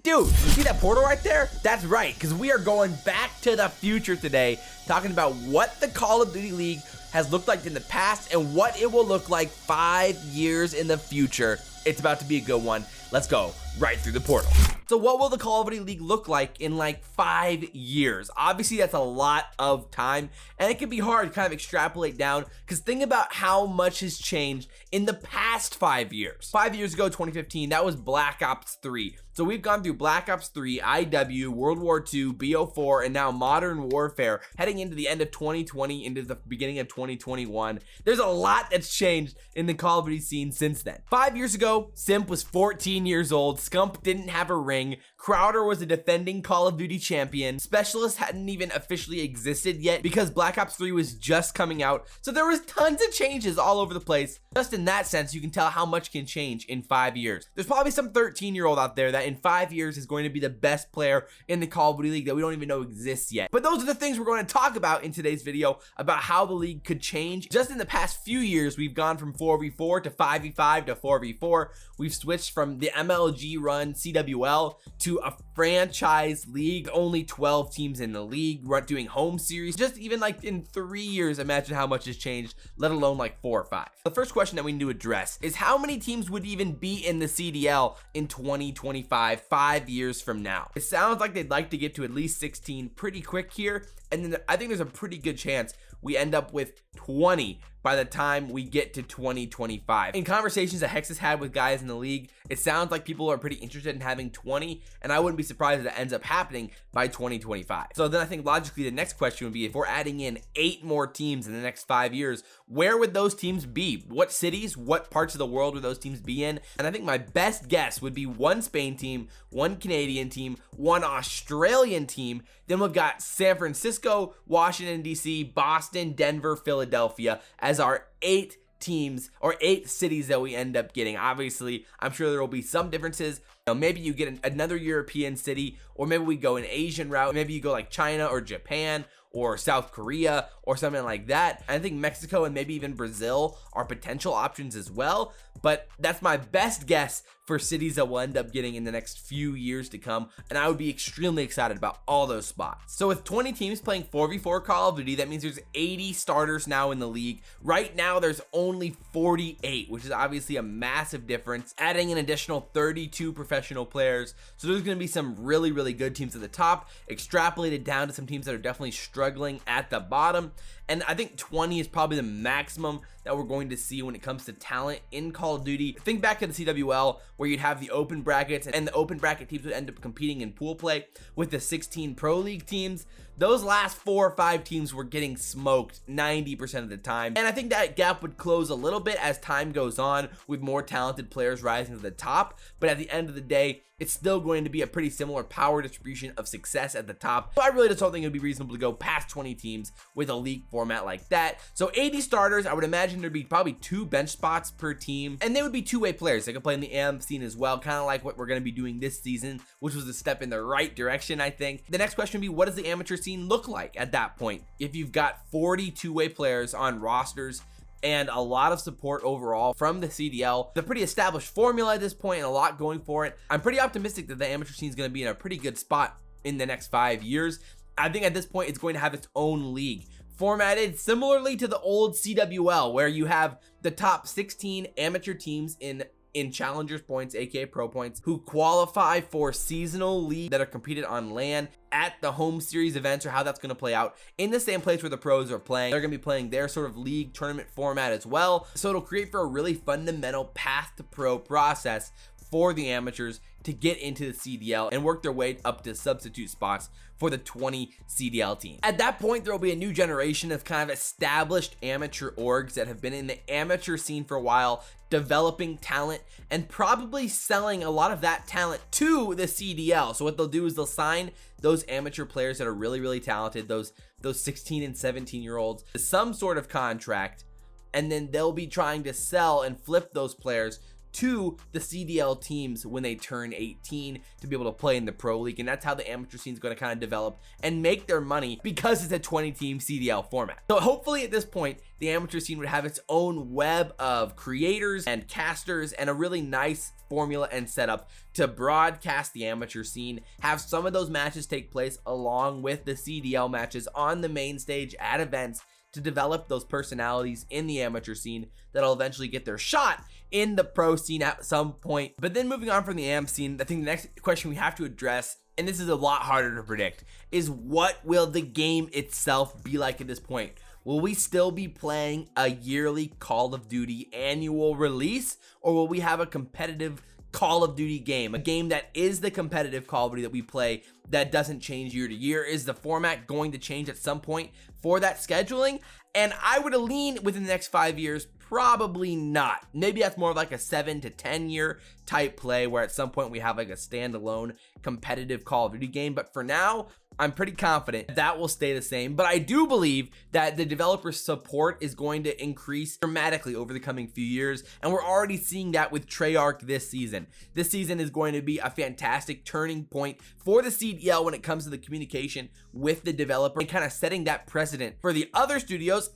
Dude, you see that portal right there? That's right, because we are going back to the future today, talking about what the Call of Duty League has looked like in the past and what it will look like 5 years in the future. It's about to be a good one. Let's go right through the portal. So what will the Call of Duty League look like in like 5 years? Obviously, that's a lot of time, and it can be hard to kind of extrapolate down, because think about how much has changed in the past 5 years. 5 years ago, 2015, that was Black Ops 3. So we've gone through Black Ops 3, IW, World War II, BO4, and now Modern Warfare, heading into the end of 2020, into the beginning of 2021. There's a lot that's changed in the Call of Duty scene since then. 5 years ago, Simp was 14 years old, Scump didn't have a ring, Crowder was a defending Call of Duty champion, Specialist hadn't even officially existed yet because Black Ops 3 was just coming out, so there was tons of changes all over the place. Just in that sense, you can tell how much can change in 5 years. There's probably some 13-year-old out there that in 5 years is going to be the best player in the Call of Duty League that we don't even know exists yet. But those are the things we're going to talk about in today's video, about how the league could change. Just in the past few years, we've gone from 4v4 to 5v5 to 4v4. We've switched from the MLG run CWL to a franchise league, only 12 teams in the league, doing home series. Just even like in 3 years, imagine how much has changed, let alone like 4 or 5. The first question that we need to address is how many teams would even be in the CDL in 2025, 5 years from now. It sounds like they'd like to get to at least 16 pretty quick here, and then I think there's a pretty good chance we end up with 20 by the time we get to 2025. In conversations that Hex has had with guys in the league, it sounds like people are pretty interested in having 20, and I wouldn't be surprised if that ends up happening by 2025. So then I think logically the next question would be, if we're adding in 8 more teams in the next 5 years, where would those teams be? What cities, what parts of the world would those teams be in? And I think my best guess would be 1 Spain team, 1 Canadian team, 1 Australian team. Then we've got San Francisco, Washington, DC, Boston, Denver, Philadelphia as our 8 teams or 8 cities that we end up getting. Obviously, I'm sure there will be some differences. Maybe you get another European city, or maybe we go an Asian route. Maybe you go like China or Japan or South Korea or something like that. I think Mexico and maybe even Brazil are potential options as well, but that's my best guess for cities that we'll end up getting in the next few years to come, and I would be extremely excited about all those spots. So with 20 teams playing 4v4 Call of Duty, that means there's 80 starters now in the league. Right now there's only 48, which is obviously a massive difference, adding an additional 32 professional players. So there's going to be some really good teams at the top, extrapolated down to some teams that are definitely struggling at the bottom, and I think 20 is probably the maximum that we're going to see when it comes to talent in Call of Duty. Think back to the CWL, where you'd have the open brackets, and the open bracket teams would end up competing in pool play with the 16 Pro League teams. Those last 4 or 5 teams were getting smoked 90% of the time, and I think that gap would close a little bit as time goes on with more talented players rising to the top, but at the end of the day, it's still going to be a pretty similar power distribution of success at the top. So I really just don't think it would be reasonable to go past 20 teams with a league format like that. So 80 starters, I would imagine there'd be probably 2 bench spots per team, and they would be two-way players. They could play in the AM scene as well, kind of like what we're going to be doing this season, which was a step in the right direction, I think. The next question would be, what does the amateur scene look like at that point? If you've got 40 two-way players on rosters and a lot of support overall from the CDL, the pretty established formula at this point and a lot going for it, I'm pretty optimistic that the amateur scene is going to be in a pretty good spot in the next 5 years. I think at this point it's going to have its own league, formatted similarly to the old CWL, where you have the top 16 amateur teams in challengers points, aka pro points, who qualify for seasonal league that are competed on LAN at the home series events, or how that's going to play out in the same place where the pros are playing. They're going to be playing their sort of league tournament format as well, so it'll create for a really fundamental path to pro process for the amateurs to get into the CDL and work their way up to substitute spots for the 20 CDL teams. At that point, there will be a new generation of kind of established amateur orgs that have been in the amateur scene for a while, developing talent and probably selling a lot of that talent to the CDL. So what they'll do is they'll sign those amateur players that are really talented, those 16 and 17-year-olds, to some sort of contract, and then they'll be trying to sell and flip those players to the CDL teams when they turn 18 to be able to play in the pro league. And that's how the amateur scene is going to kind of develop and make their money, because it's a 20-team CDL format. So hopefully at this point, the amateur scene would have its own web of creators and casters and a really nice formula and setup to broadcast the amateur scene, have some of those matches take place along with the CDL matches on the main stage at events, to develop those personalities in the amateur scene that'll eventually get their shot in the pro scene at some point. But then moving on from the AM scene, I think the next question we have to address, and this is a lot harder to predict, is what will the game itself be like at this point? Will we still be playing a yearly Call of Duty annual release, or will we have a competitive Call of Duty game, a game that is the competitive Call of Duty that we play that doesn't change year to year? Is the format going to change at some point for that scheduling? And I would lean within the next 5 years, probably not. Maybe that's more like a 7 to 10 year type play where at some point we have like a standalone competitive Call of Duty game. But for now, I'm pretty confident that will stay the same. But I do believe that the developer support is going to increase dramatically over the coming few years, and we're already seeing that with Treyarch this season. This season is going to be a fantastic turning point for the CDL when it comes to the communication with the developer and kind of setting that precedent for the other studios,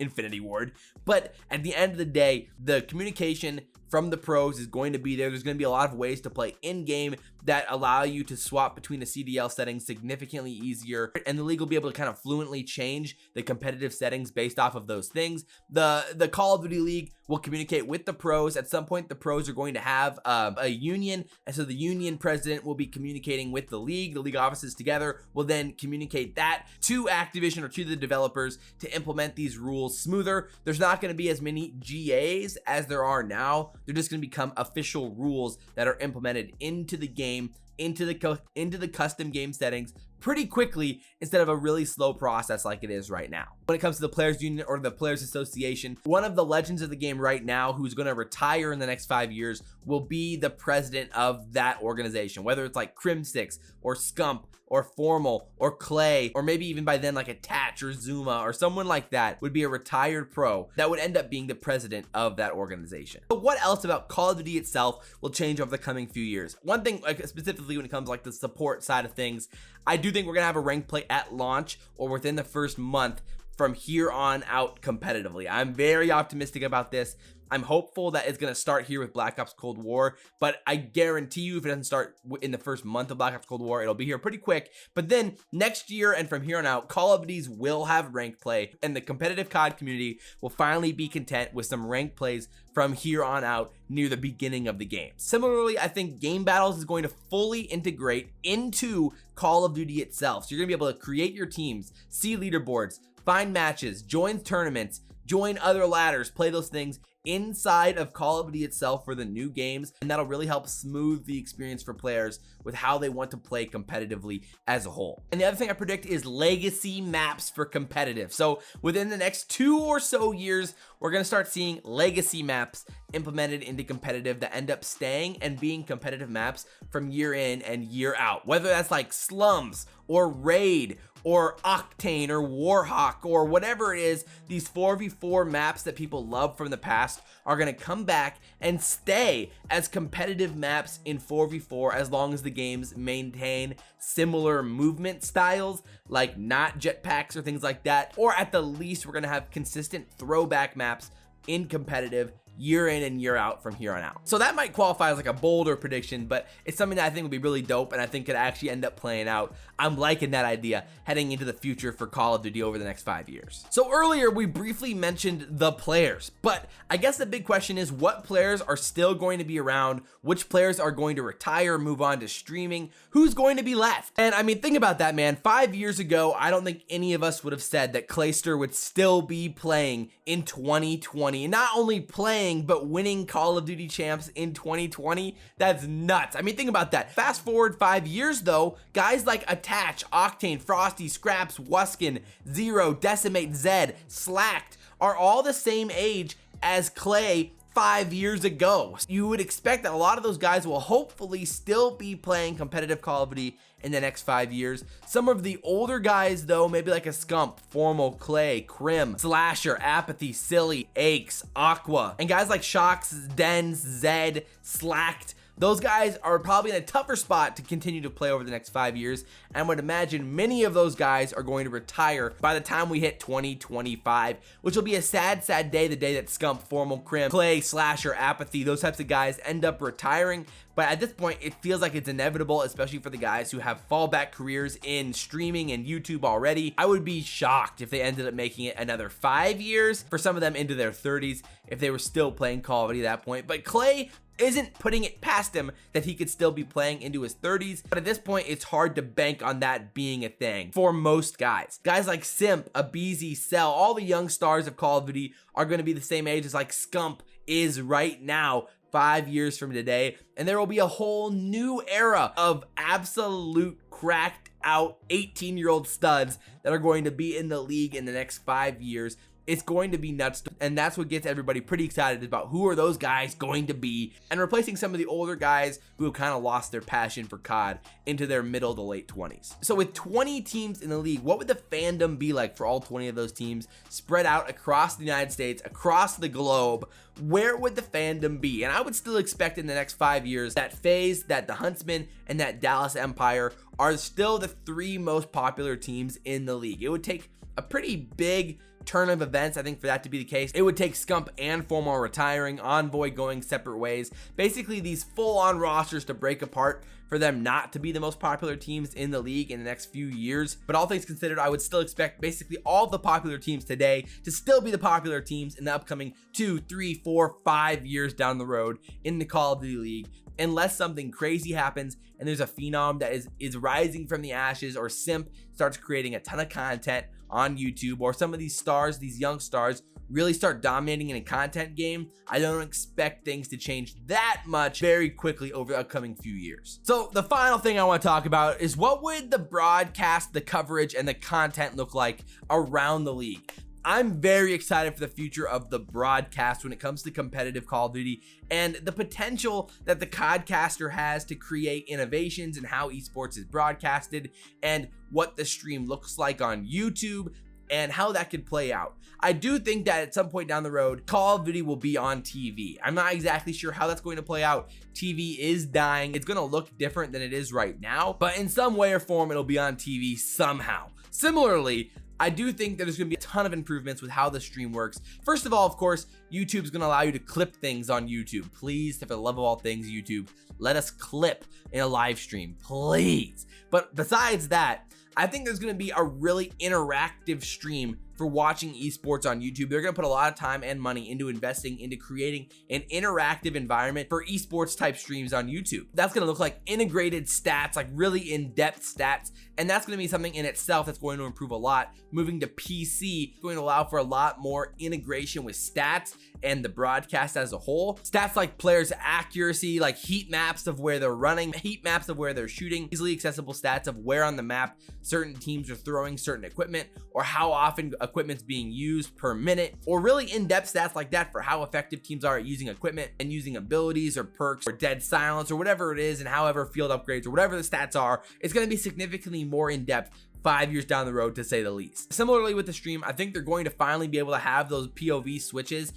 Infinity Ward. But at the end of the day, the communication from the pros is going to be there. There's going to be a lot of ways to play in-game that allow you to swap between the CDL settings significantly easier, and the league will be able to kind of fluently change the competitive settings based off of those things. The Call of Duty League will communicate with the pros. At some point, the pros are going to have a union, and so the union president will be communicating with the league. The league offices together will then communicate that to Activision or to the developers to implement these rules smoother. There's not going to be as many GAs as there are now. They're just going to become official rules that are implemented into the game, into the custom game settings pretty quickly, instead of a really slow process like it is right now. When it comes to the Players Union or the Players Association, one of the legends of the game right now who's going to retire in the next 5 years will be the president of that organization, whether it's like Crimsix or Scump or Formal or Clay, or maybe even by then like Attach or Zuma or someone like that would be a retired pro that would end up being the president of that organization. But what else about Call of Duty itself will change over the coming few years? One thing, like specifically when it comes to like the support side of things, I do think we're gonna have a ranked play at launch or within the first month from here on out competitively. I'm very optimistic about this. I'm hopeful that it's going to start here with Black Ops Cold War, but I guarantee you if it doesn't start in the first month of Black Ops Cold War, it'll be here pretty quick. But then next year and from here on out, Call of Duties will have ranked play, and the competitive COD community will finally be content with some ranked plays from here on out near the beginning of the game. Similarly, I think Game Battles is going to fully integrate into Call of Duty itself. So you're going to be able to create your teams, see leaderboards, find matches, join tournaments, join other ladders, play those things inside of Call of Duty itself for the new games, and that'll really help smooth the experience for players with how they want to play competitively as a whole. And the other thing I predict is legacy maps for competitive. So within the next 2 or so years, we're going to start seeing legacy maps implemented into competitive that end up staying and being competitive maps from year in and year out, whether that's like slums or raid or Octane or Warhawk or whatever it is. These 4v4 maps that people love from the past are going to come back and stay as competitive maps in 4v4 as long as the games maintain similar movement styles, like not jetpacks or things like that, or at the least we're going to have consistent throwback maps in competitive year in and year out from here on out. So that might qualify as like a bolder prediction, but it's something that I think would be really dope and I think could actually end up playing out. I'm liking that idea heading into the future for Call of Duty over the next 5 years. So earlier we briefly mentioned the players, but I guess the big question is what players are still going to be around, which players are going to retire, move on to streaming, who's going to be left? And I mean, think about that, man. 5 years ago, I don't think any of us would have said that Clayster would still be playing in 2020. Not only playing, but winning Call of Duty champs in 2020. That's nuts. I mean, think about that. Fast forward 5 years though, guys like Attach, Octane, Frosty, Skrapz, Wuskin, Zero, Decimate, Zed, Slacked are all the same age as Clay 5 years ago. You would expect that a lot of those guys will hopefully still be playing competitive Call of Duty in the next 5 years. Some of the older guys though, maybe like a Scump, Formal, Clay, Crim, Slasher, Apathy, Silly, Aches, Aqua, and guys like Shox, Dens, Zed, Slacked. Those guys are probably in a tougher spot to continue to play over the next 5 years, and I would imagine many of those guys are going to retire by the time we hit 2025, which will be a sad, sad day, the day that Scump, Formal, Crim, Clay, Slasher, Apathy, those types of guys end up retiring. But at this point, it feels like it's inevitable, especially for the guys who have fallback careers in streaming and YouTube already. I would be shocked if they ended up making it another 5 years, for some of them into their 30s, if they were still playing Call of Duty at that point. But Clay isn't putting it past him that he could still be playing into his 30s, but at this point it's hard to bank on that being a thing for most guys. Guys like Simp, Abezy, Cell, all the young stars of Call of Duty are going to be the same age as like Scump is right now, 5 years from today, and there will be a whole new era of absolute cracked out 18-year-old studs that are going to be in the league in the next 5 years. It's going to be nuts, and that's what gets everybody pretty excited about who are those guys going to be, and replacing some of the older guys who have kind of lost their passion for COD into their middle to late 20s. So with 20 teams in the league, what would the fandom be like for all 20 of those teams spread out across the United States, across the globe? Where would the fandom be? And I would still expect in the next 5 years that Faze, that the Huntsmen, and that Dallas Empire are still the 3 most popular teams in the league. It would take a pretty big turn of events, I think, for that to be the case. It would take Scump and Formal retiring, Envoy going separate ways, basically these full-on rosters to break apart for them not to be the most popular teams in the league in the next few years. But all things considered, I would still expect basically all of the popular teams today to still be the popular teams in the upcoming 2, 3, 4, 5 years down the road in the Call of Duty League, unless something crazy happens and there's a phenom that is rising from the ashes, or Simp starts creating a ton of content on YouTube, or some of these stars, these young stars, really start dominating in a content game. I don't expect things to change that much very quickly over the upcoming few years. So the final thing I want to talk about is, what would the broadcast, the coverage, and the content look like around the league? I'm very excited for the future of the broadcast when it comes to competitive Call of Duty, and the potential that the Codcaster has to create innovations in how esports is broadcasted, and what the stream looks like on YouTube, and how that could play out. I do think that at some point down the road, Call of Duty will be on TV. I'm not exactly sure how that's going to play out. TV is dying. It's going to look different than it is right now, but in some way or form, it'll be on TV somehow. Similarly, I do think that there's going to be a ton of improvements with how the stream works. First of all, of course, YouTube's going to allow you to clip things on YouTube. Please, for the love of all things, YouTube, let us clip in a live stream, please. But besides that, I think there's going to be a really interactive stream for watching esports on YouTube. They're going to put a lot of time and money into investing into creating an interactive environment for esports type streams on YouTube. That's going to look like integrated stats, like really in-depth stats, and that's going to be something in itself that's going to improve a lot. Moving to PC is going to allow for a lot more integration with stats and the broadcast as a whole. Stats like players' accuracy, like heat maps of where they're running, heat maps of where they're shooting, easily accessible stats of where on the map certain teams are throwing certain equipment, or how often equipment's being used per minute, or really in-depth stats like that for how effective teams are at using equipment and using abilities or perks or dead silence or whatever it is, and however field upgrades or whatever the stats are. It's going to be significantly more in-depth 5 years down the road, to say the least. Similarly with the stream, I think they're going to finally be able to have those POV switches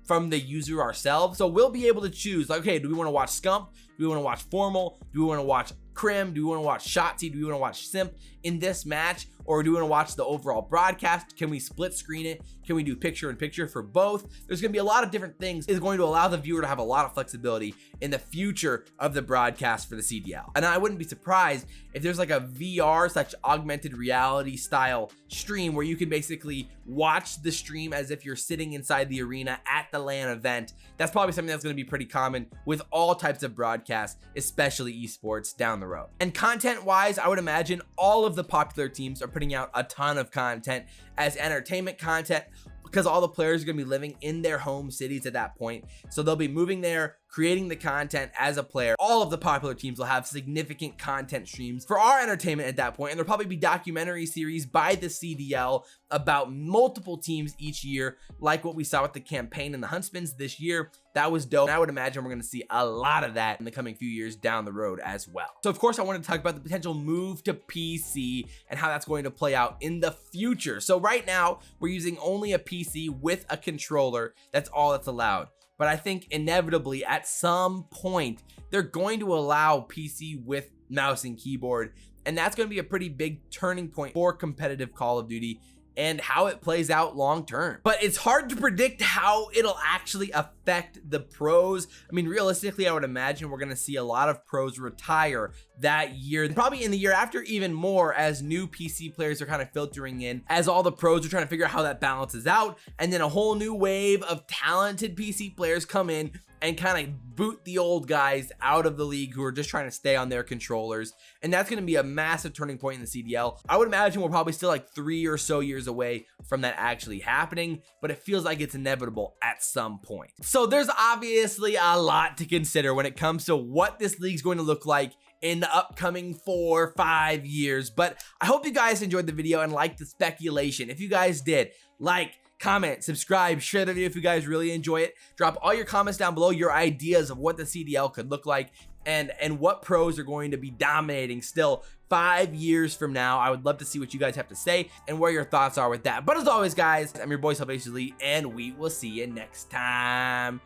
from the user ourselves. So we'll be able to choose, like, okay, do we want to watch Scump? Do we want to watch Formal? Do we want to watch Crim? Do we want to watch Shotzzy? Do we want to watch Simp in this match? Or do we want to watch the overall broadcast? Can we split screen it? Can we do picture in picture for both? There's going to be a lot of different things. It's going to allow the viewer to have a lot of flexibility in the future of the broadcast for the CDL. And I wouldn't be surprised if there's like a VR such augmented reality style stream where you can basically watch the stream as if you're sitting inside the arena at the LAN event. That's probably something that's going to be pretty common with all types of broadcasts, especially esports down the road. And content wise, I would imagine all of the popular teams are putting out a ton of content as entertainment content, because all the players are going to be living in their home cities at that point. So they'll be moving there, creating the content as a player. All of the popular teams will have significant content streams for our entertainment at that point, and there'll probably be documentary series by the CDL about multiple teams each year, like what we saw with the campaign and the Huntsmen this year. That was dope, and I would imagine we're going to see a lot of that in the coming few years down the road as well. So of course I wanted to talk about the potential move to PC and how that's going to play out in the future. So right now we're using only a PC with a controller. That's all that's allowed. But I think inevitably at some point they're going to allow PC with mouse and keyboard, and that's going to be a pretty big turning point for competitive Call of Duty and how it plays out long term. But it's hard to predict how it'll actually affect the pros. I mean, realistically, I would imagine we're going to see a lot of pros retire that year, probably in the year after even more, as new PC players are kind of filtering in, as all the pros are trying to figure out how that balances out, and then a whole new wave of talented PC players come in and kind of boot the old guys out of the league who are just trying to stay on their controllers. And that's going to be a massive turning point in the CDL. I would imagine we're probably still like 3 or so years away from that actually happening, but it feels like it's inevitable at some point. So there's obviously a lot to consider when it comes to what this league's going to look like in the upcoming 4 or 5 years. But I hope you guys enjoyed the video and liked the speculation. If you guys did, like, comment, subscribe, share the video if you guys really enjoy it. Drop all your comments down below, your ideas of what the CDL could look like and what pros are going to be dominating still 5 years from now. I would love to see what you guys have to say and where your thoughts are with that. But as always, guys, I'm your boy Abezy, and we will see you next time.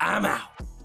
I'm out.